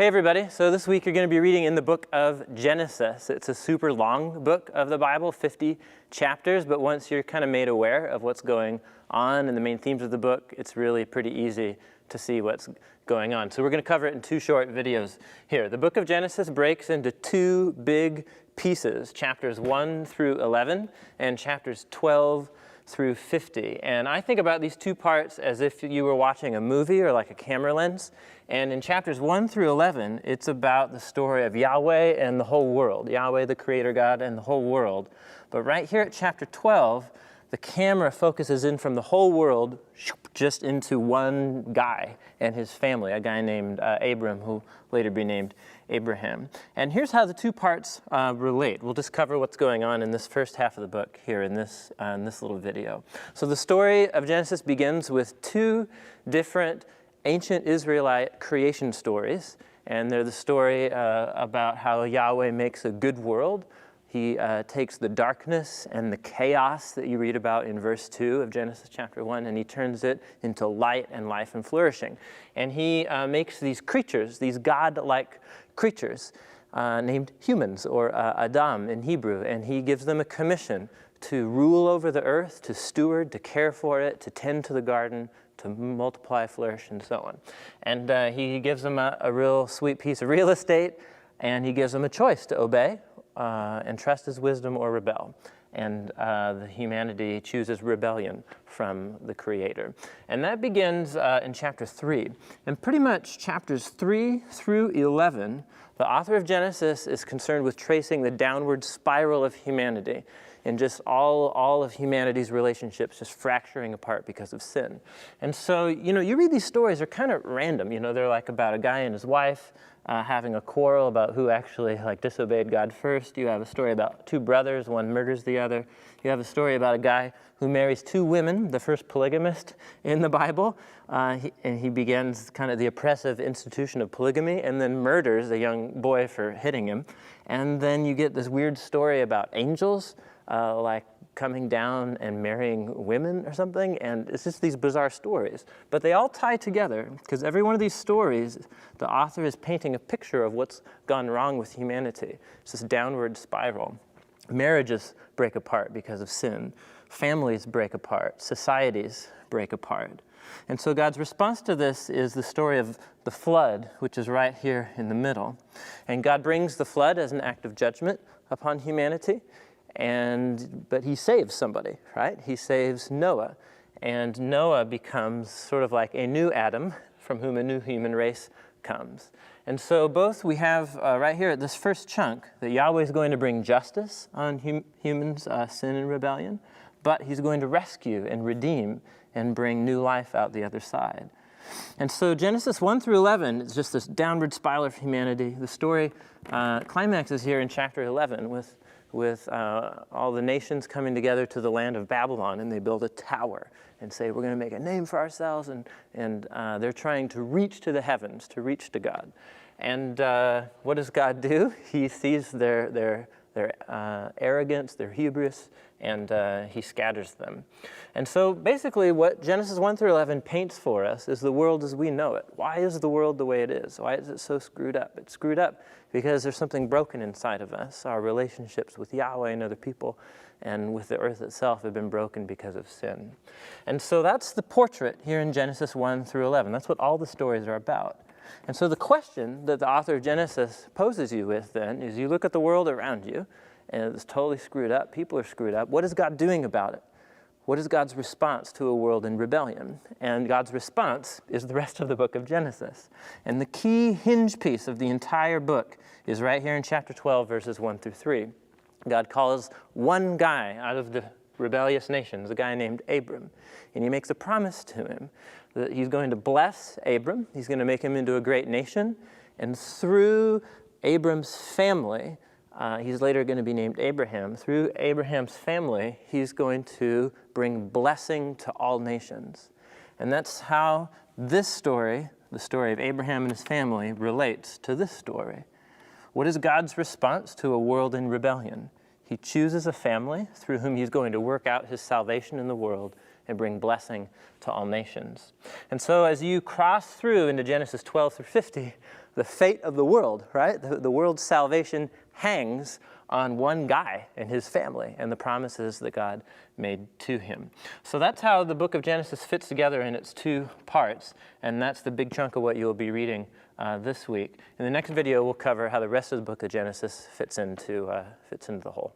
Hey everybody, so this week you're going to be reading in the book of Genesis. It's a super long book of the Bible, 50 chapters, but once you're kind of made aware of what's going on and the main themes of the book, it's really pretty easy to see what's going on. So we're going to cover it in two short videos here. The book of Genesis breaks into two big pieces, chapters 1 through 11 and chapters 12 through 50. And I think about these two parts as if you were watching a movie or like a camera lens. And in chapters 1 through 11, it's about the story of Yahweh and the whole world. Yahweh, the creator God, and the whole world. But right here at chapter 12, the camera focuses in from the whole world just into one guy and his family, a guy named Abram, who later be named Abraham. And here's how the two parts relate. We'll just cover what's going on in this first half of the book here in this little video. So the story of Genesis begins with two different ancient Israelite creation stories. And they're the story about how Yahweh makes a good world. He takes the darkness and the chaos that you read about in verse 2 of Genesis chapter 1, and he turns it into light and life and flourishing. And he makes these creatures, these God-like creatures, named humans, or Adam in Hebrew, and he gives them a commission to rule over the earth, to steward, to care for it, to tend to the garden, to multiply, flourish, and so on. And he gives them a real sweet piece of real estate, and he gives them a choice to obey, and trust his wisdom or rebel. And the humanity chooses rebellion from the Creator. And that begins in chapter 3. And pretty much chapters 3 through 11, the author of Genesis is concerned with tracing the downward spiral of humanity and just all of humanity's relationships just fracturing apart because of sin. And so, you read these stories, they're kind of random. They're like about a guy and his wife having a quarrel about who actually disobeyed God first. You have a story about two brothers, one murders the other. You have a story about a guy who marries two women, the first polygamist in the Bible, and he begins kind of the oppressive institution of polygamy and then murders a young boy for hitting him. And then you get this weird story about angels, coming down and marrying women or something, and it's just these bizarre stories. But they all tie together, because every one of these stories, the author is painting a picture of what's gone wrong with humanity. It's this downward spiral. Marriages break apart because of sin. Families break apart. Societies break apart. And so God's response to this is the story of the flood, which is right here in the middle. And God brings the flood as an act of judgment upon humanity. But he saves somebody, right? He saves Noah. And Noah becomes sort of like a new Adam from whom a new human race comes. And so both we have right here at this first chunk that Yahweh is going to bring justice on humans' sin and rebellion, but he's going to rescue and redeem and bring new life out the other side. And so Genesis 1 through 11 is just this downward spiral of humanity. The story climaxes here in chapter 11 with all the nations coming together to the land of Babylon, and they build a tower and say, we're going to make a name for ourselves, and they're trying to reach to the heavens, to reach to God. And what does God do? He sees their arrogance, their hubris, and he scatters them. And so basically what Genesis 1 through 11 paints for us is the world as we know it. Why is the world the way it is? Why is it so screwed up? It's screwed up because there's something broken inside of us. Our relationships with Yahweh and other people and with the earth itself have been broken because of sin. And so that's the portrait here in Genesis 1 through 11. That's what all the stories are about. And so the question that the author of Genesis poses you with then is you look at the world around you, and it's totally screwed up. People are screwed up. What is God doing about it? What is God's response to a world in rebellion? And God's response is the rest of the book of Genesis. And the key hinge piece of the entire book is right here in chapter 12, verses 1 through 3. God calls one guy out of the rebellious nations, a guy named Abram. And he makes a promise to him that he's going to bless Abram. He's going to make him into a great nation. And through Abram's family, he's later going to be named Abraham. Through Abraham's family, he's going to bring blessing to all nations. And that's how this story, the story of Abraham and his family, relates to this story. What is God's response to a world in rebellion? He chooses a family through whom he's going to work out his salvation in the world and bring blessing to all nations. And so as you cross through into Genesis 12 through 50, the fate of the world, right? The world's salvation hangs on one guy and his family and the promises that God made to him. So that's how the book of Genesis fits together in its two parts, and that's the big chunk of what you'll be reading this week. In the next video, we'll cover how the rest of the book of Genesis fits into the whole.